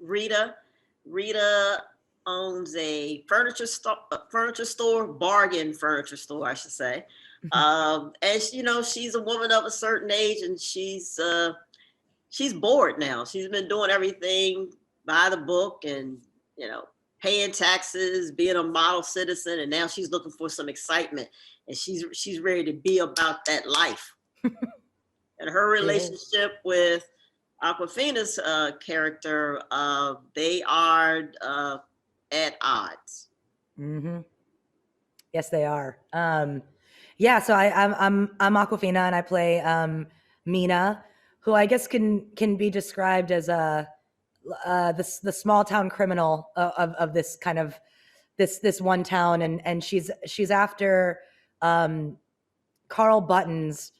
Rita. Rita owns a furniture store, bargain furniture store, I should say. And she's a woman of a certain age, and she's bored now. She's been doing everything by the book, and paying taxes, being a model citizen, and now she's looking for some excitement, and she's ready to be about that life. And her relationship with Aquafina's character, they are at odds. Mm-hmm. Yes, they are. Yeah, so I'm Aquafina, and I play Mina, who I guess can be described as the small town criminal of this kind of this one town, and she's after Carl Buttons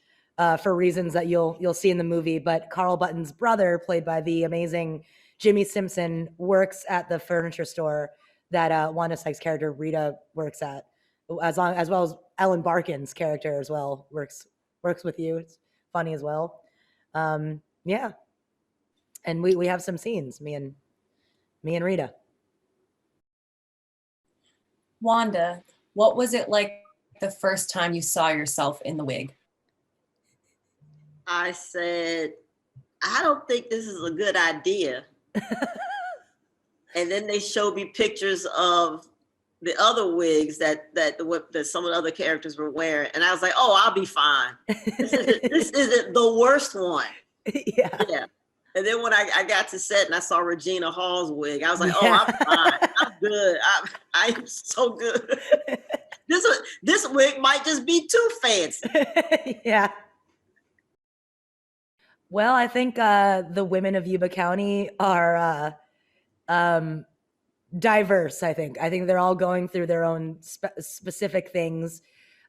for reasons that you'll see in the movie. But Carl Button's brother, played by the amazing Jimmy Simpson, works at the furniture store that Wanda Sykes' character Rita works at, as well as Ellen Barkin's character as well works with you. It's funny as well. Yeah, and we have some scenes, me and Rita. Wanda, what was it like the first time you saw yourself in the wig? I said, I don't think this is a good idea. And then they showed me pictures of the other wigs that some of the other characters were wearing, and I was like, "Oh, I'll be fine. This isn't the worst one." Yeah. And then when I got to set and I saw Regina Hall's wig, I was like, "Oh, I'm fine. I'm good. I'm so good. This wig might just be too fancy." Yeah. Well, I think the women of Yuba County are diverse. I think they're all going through their own specific things,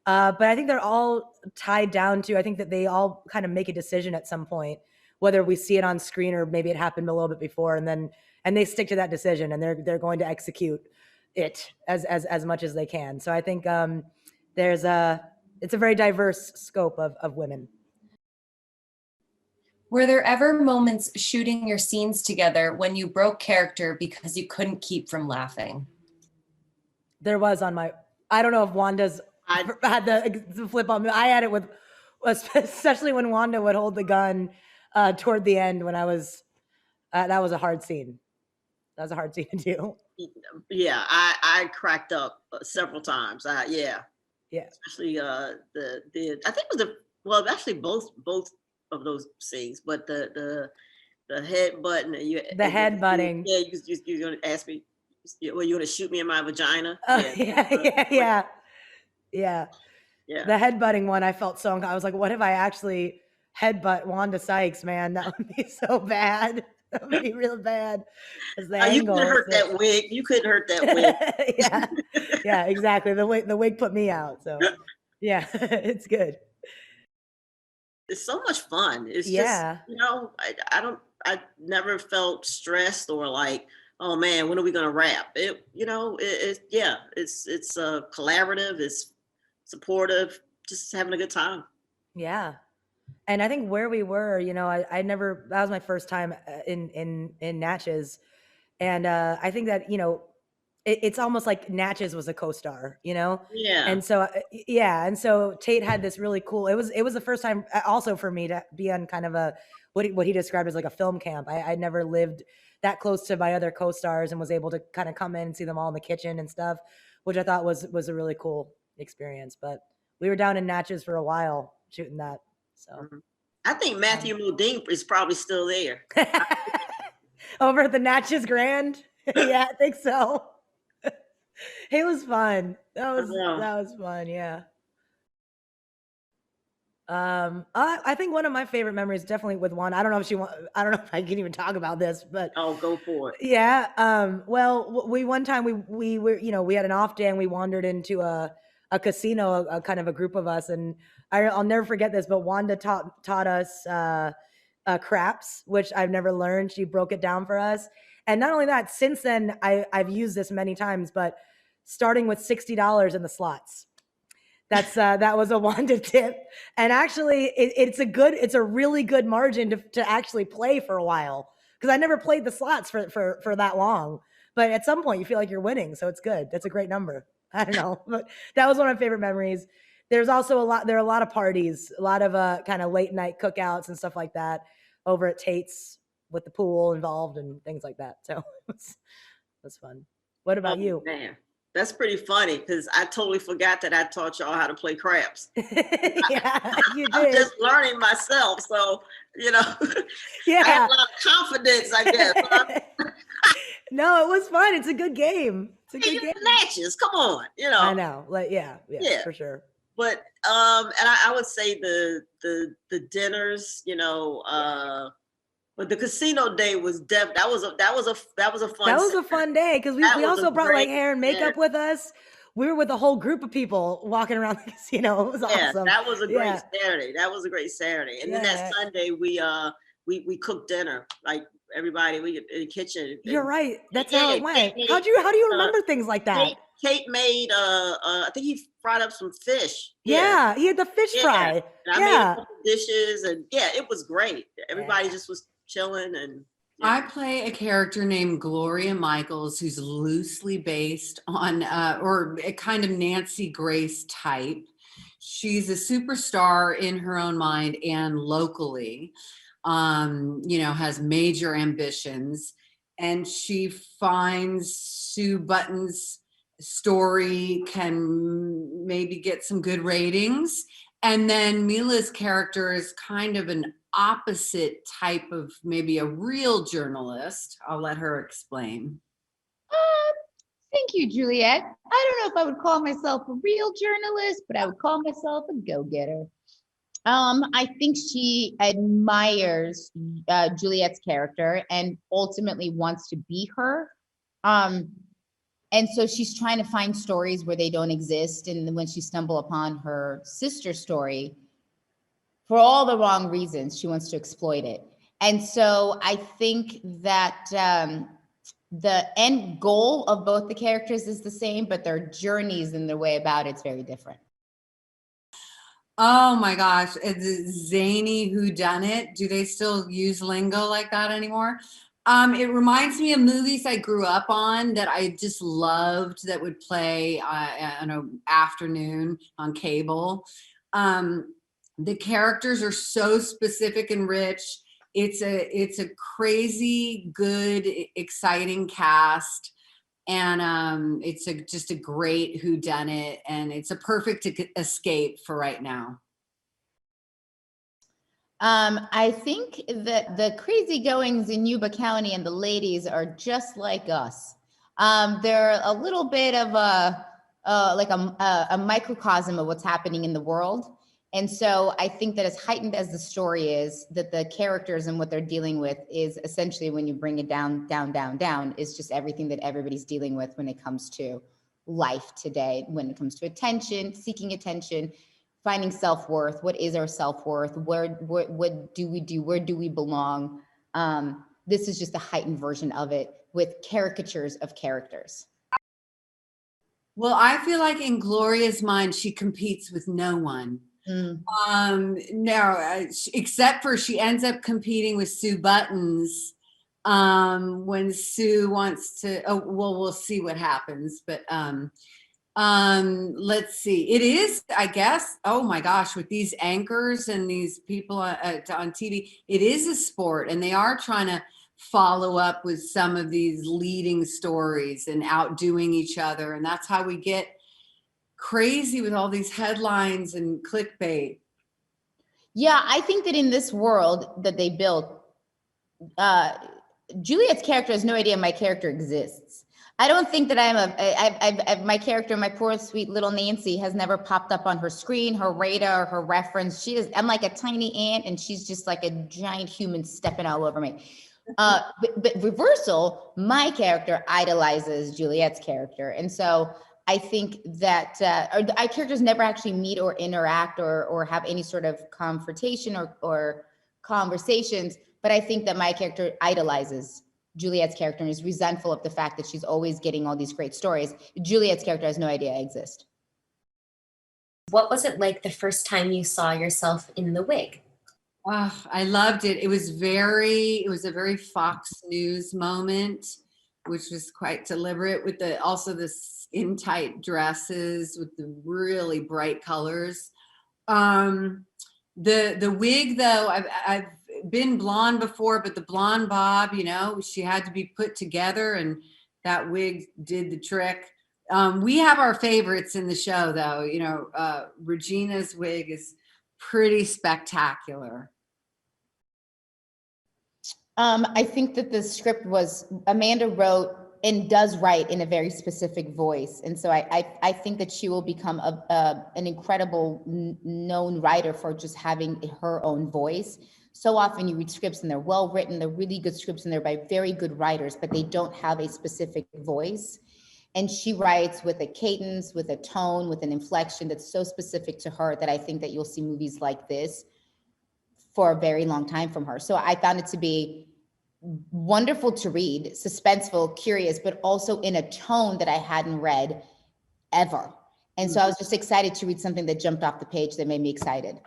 but I think they're all tied down to, I think that they all kind of make a decision at some point, whether we see it on screen or maybe it happened a little bit before, and they stick to that decision, and they're going to execute it as much as they can. So I think it's a very diverse scope of women. Were there ever moments shooting your scenes together when you broke character because you couldn't keep from laughing? There was I don't know if Wanda's had the flip on me. I had it with, especially when Wanda would hold the gun toward the end when I was, that was a hard scene. That was a hard scene to do. Yeah, I cracked up several times. Yeah. Especially I think it was actually both of those scenes, but the head button, the head butting. Yeah, you're gonna ask me, well, you gonna shoot me in my vagina? Oh, yeah. The headbutting one, I felt so I was like, what if I actually headbutt Wanda Sykes, man? That would be so bad. That would be real bad. You couldn't hurt that wig. You couldn't hurt that wig. Yeah, exactly. The wig put me out. So yeah, it's good. It's so much fun. It's just, I never felt stressed or like, oh man, when are we gonna wrap? It's collaborative, it's supportive, just having a good time. Yeah. And I think where we were, that was my first time in Natchez. And I think that, it's almost like Natchez was a co-star, Yeah. And so, and so Tate had this really cool, it was the first time also for me to be on kind of what he described as like a film camp. I'd never lived that close to my other co-stars and was able to kind of come in and see them all in the kitchen and stuff, which I thought was a really cool experience. But we were down in Natchez for a while shooting that. So I think Matthew Modine is probably still there. Over at the Natchez Grand. Yeah, I think so. It was fun. That was fun. Yeah. I think one of my favorite memories definitely with Wanda. I don't know if I can even talk about this, but go for it. Yeah. Well, one time we were, we had an off day and we wandered into a casino, a kind of a group of us, and I'll never forget this. But Wanda taught us craps, which I've never learned. She broke it down for us, and not only that, since then I've used this many times, but starting with $60 in the slots. That was a Wanda tip. And actually it's a really good margin to actually play for a while because I never played the slots for that long. But at some point, you feel like you're winning, so it's good. That's a great number. I don't know, but that was one of my favorite memories. There's also there are a lot of parties, a lot of kind of late night cookouts and stuff like that over at Tate's with the pool involved and things like that. So it was fun. What about Oh you? man, that's pretty funny because I totally forgot that I taught y'all how to play craps. Yeah, you I'm did. just learning myself, so I have Yeah. a lot of confidence, I guess. But No, it was fun. It's a good game. It's a good game. matches, come on, I know. Like, yeah, Yeah. for sure. But and I would say the dinners, but the casino day was that was a fun. That was a fun day because we That was a also brought like great hair and makeup with us. We were with a whole group of people walking around the casino. It was awesome. That was a great Saturday. That was a great Saturday. And then that Sunday we cooked dinner, like everybody. We in the kitchen. You're right. That's how it went. How do you remember things like that? Kate made I think he fried up some fish. Yeah, he had the fish fry. And I made a couple dishes, and it was great. Everybody just was chilling. And I play a character named Gloria Michaels, who's loosely based on or a kind of Nancy Grace type. She's a superstar in her own mind and locally, has major ambitions, and she finds Sue Button's story can maybe get some good ratings. And then Mila's character is kind of an opposite type of maybe a real journalist. I'll let her explain. Thank you, Juliet. I don't know if I would call myself a real journalist, but I would call myself a go-getter. I think she admires Juliet's character and ultimately wants to be her. And so she's trying to find stories where they don't exist. And when she stumbles upon her sister's story, for all the wrong reasons, she wants to exploit it. And so I think that the end goal of both the characters is the same, but their journeys and their way about it's very different. Oh my gosh, it's zany whodunit. Do they still use lingo like that anymore? It reminds me of movies I grew up on that I just loved that would play on an afternoon on cable. The characters are so specific and rich. It's a crazy, good, exciting cast. And it's just a great whodunit, and it's a perfect escape for right now. I think that the crazy goings in Yuba County and the ladies are just like us. They're a little bit of a microcosm of what's happening in the world. And so I think that as heightened as the story is, that the characters and what they're dealing with is essentially, when you bring it down, is just everything that everybody's dealing with when it comes to life today, when it comes to attention, seeking attention, finding self-worth. What is our self-worth? What do we do? Where do we belong? This is just a heightened version of it with caricatures of characters. Well, I feel like in Gloria's mind, she competes with no one. No, except for she ends up competing with Sue Buttons when Sue wants to. Oh, well, we'll see what happens. But let's see. It is, I guess. Oh my gosh, with these anchors and these people on TV, it is a sport, and they are trying to follow up with some of these leading stories and outdoing each other, and that's how we get crazy with all these headlines and clickbait. Yeah, I think that in this world that they built, Juliet's character has no idea my character exists. I don't think that my character, my poor sweet little Nancy, has never popped up on her screen, her radar, her reference. I'm like a tiny ant, and she's just like a giant human stepping all over me. But reversal, my character idolizes Juliet's character, and so I think that our characters never actually meet or interact or have any sort of confrontation or conversations. But I think that my character idolizes Juliet's character and is resentful of the fact that she's always getting all these great stories. Juliet's character has no idea I exist. What was it like the first time you saw yourself in the wig? Oh, I loved it. It was a very Fox News moment, which was quite deliberate with also the skin tight dresses with the really bright colors. The wig though, I've been blonde before, but the blonde bob, she had to be put together, and that wig did the trick. We have our favorites in the show though. Regina's wig is pretty spectacular. I think that the script was, Amanda wrote and does write in a very specific voice. And so I think that she will become an incredible known writer for just having her own voice. So often you read scripts and they're well written, they're really good scripts and they're by very good writers, but they don't have a specific voice. And she writes with a cadence, with a tone, with an inflection that's so specific to her that I think that you'll see movies like this for a very long time from her. So I found it to be wonderful to read, suspenseful, curious, but also in a tone that I hadn't read ever. And so I was just excited to read something that jumped off the page that made me excited.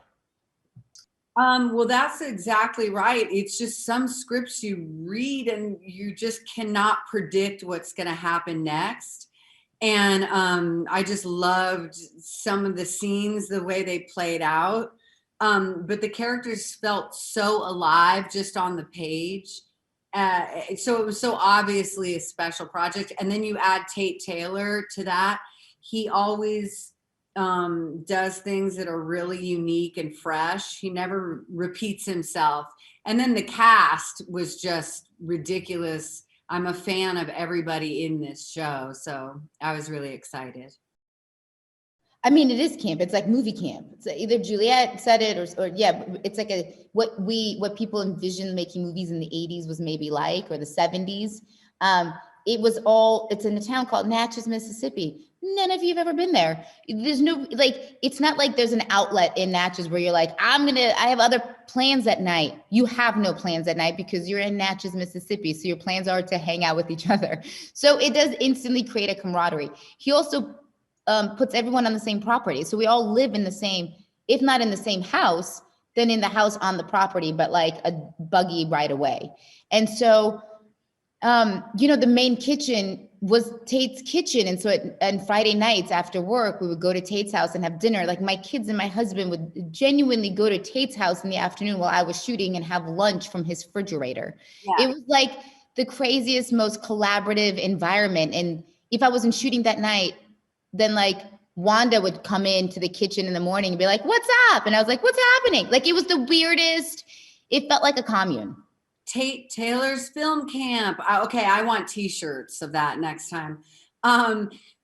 Well, that's exactly right. It's just some scripts you read and you just cannot predict what's going to happen next. And I just loved some of the scenes, the way they played out. But the characters felt so alive just on the page. So it was so obviously a special project. And then you add Tate Taylor to that. He always does things that are really unique and fresh. He never repeats himself. And then the cast was just ridiculous. I'm a fan of everybody in this show. So I was really excited. I mean, it is camp. It's like movie camp. It's either Juliet said it or yeah, it's like what people envisioned making movies in the 80s was maybe like, or the 70s. It's in a town called Natchez, Mississippi. None of you have ever been there. There's no, it's not like there's an outlet in Natchez where you're like, I have other plans at night. You have no plans at night because you're in Natchez, Mississippi. So your plans are to hang out with each other. So it does instantly create a camaraderie. He also puts everyone on the same property. So we all live in the same, if not in the same house, then in the house on the property, but like a buggy right away. And so, the main kitchen was Tate's kitchen. And so and Friday nights after work, we would go to Tate's house and have dinner. Like my kids and my husband would genuinely go to Tate's house in the afternoon while I was shooting and have lunch from his refrigerator. Yeah. It was like the craziest, most collaborative environment. And if I wasn't shooting that night, then like Wanda would come into the kitchen in the morning and be like, "What's up?" And I was like, "What's happening?" Like it was the weirdest. It felt like a commune. Tate Taylor's film camp. Okay, I want t-shirts of that next time.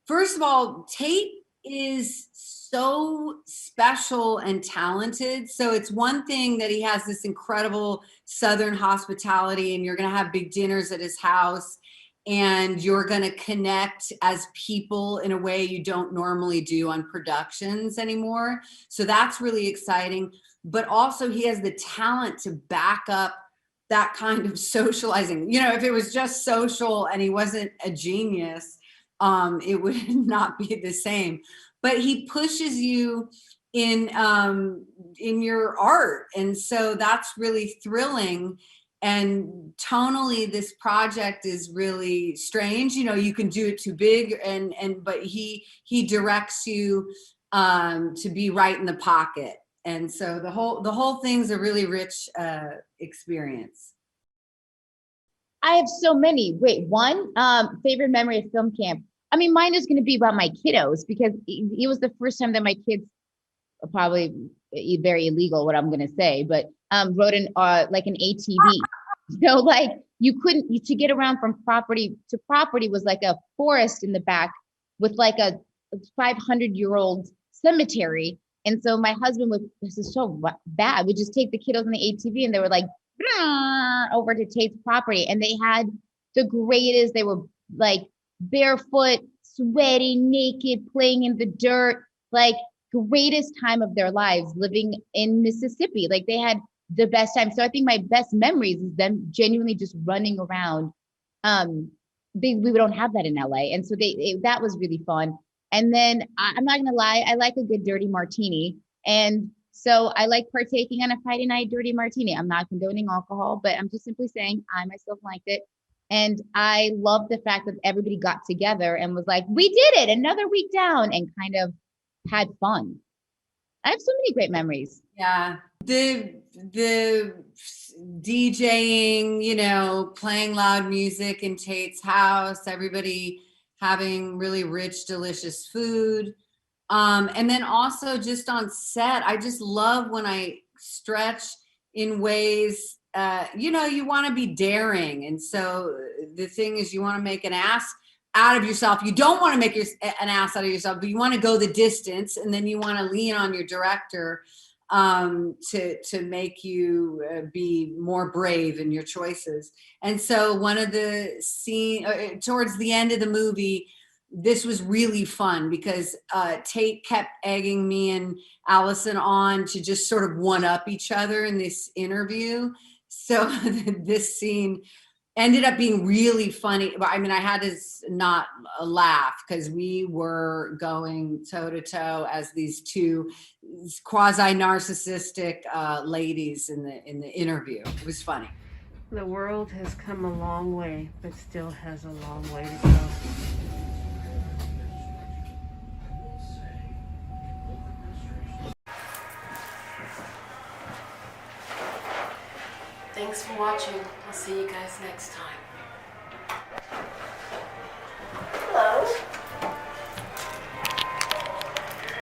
First of all, Tate is so special and talented. So it's one thing that he has this incredible Southern hospitality and you're going to have big dinners at his house and you're going to connect as people in a way you don't normally do on productions anymore. So that's really exciting. But also he has the talent to back up that kind of socializing. If it was just social and he wasn't a genius, it would not be the same. But he pushes you in your art. And so that's really thrilling. And tonally, this project is really strange. You can do it too big but he directs you to be right in the pocket. And so the whole thing's a really rich experience. I have so many. Wait, one favorite memory of film camp. I mean, mine is going to be about my kiddos because it was the first time that my kids, probably very illegal what I'm going to say, but rode an ATV. So like to get around from property to property was like a forest in the back with like a 500-year-old cemetery. And so my husband this is so bad, would just take the kiddos on the ATV and they were like over to Tate's property. And they had the greatest, they were like barefoot, sweaty, naked, playing in the dirt, like greatest time of their lives living in Mississippi. Like they had the best time. So I think my best memories is them genuinely just running around. We don't have that in LA. And so that was really fun. And then I'm not gonna lie, I like a good dirty martini. And So I like partaking on a Friday night dirty martini. I'm not condoning alcohol, but I'm just simply saying I myself liked it. And I love the fact that everybody got together and was like, we did it, another week down, and kind of had fun. I have so many great memories. Yeah. The DJing, you know, playing loud music in Tate's house, everybody having really rich, delicious food. And then also just on set, I just love when I stretch in ways, you know, you want to be daring. And so the thing is, you want to make an ass out of yourself. You don't want to make an ass out of yourself, but you want to go the distance, and then you want to lean on your director to make you be more brave in your choices. And so one of the scene towards the end of the movie, this was really fun because Tate kept egging me and Allison on to just sort of one up each other in this interview. So this scene ended up being really funny. I mean, I had to not laugh because we were going toe to toe as these two quasi-narcissistic ladies in the interview. It was funny. The world has come a long way, but still has a long way to go. Thanks for watching. I'll see you guys next time.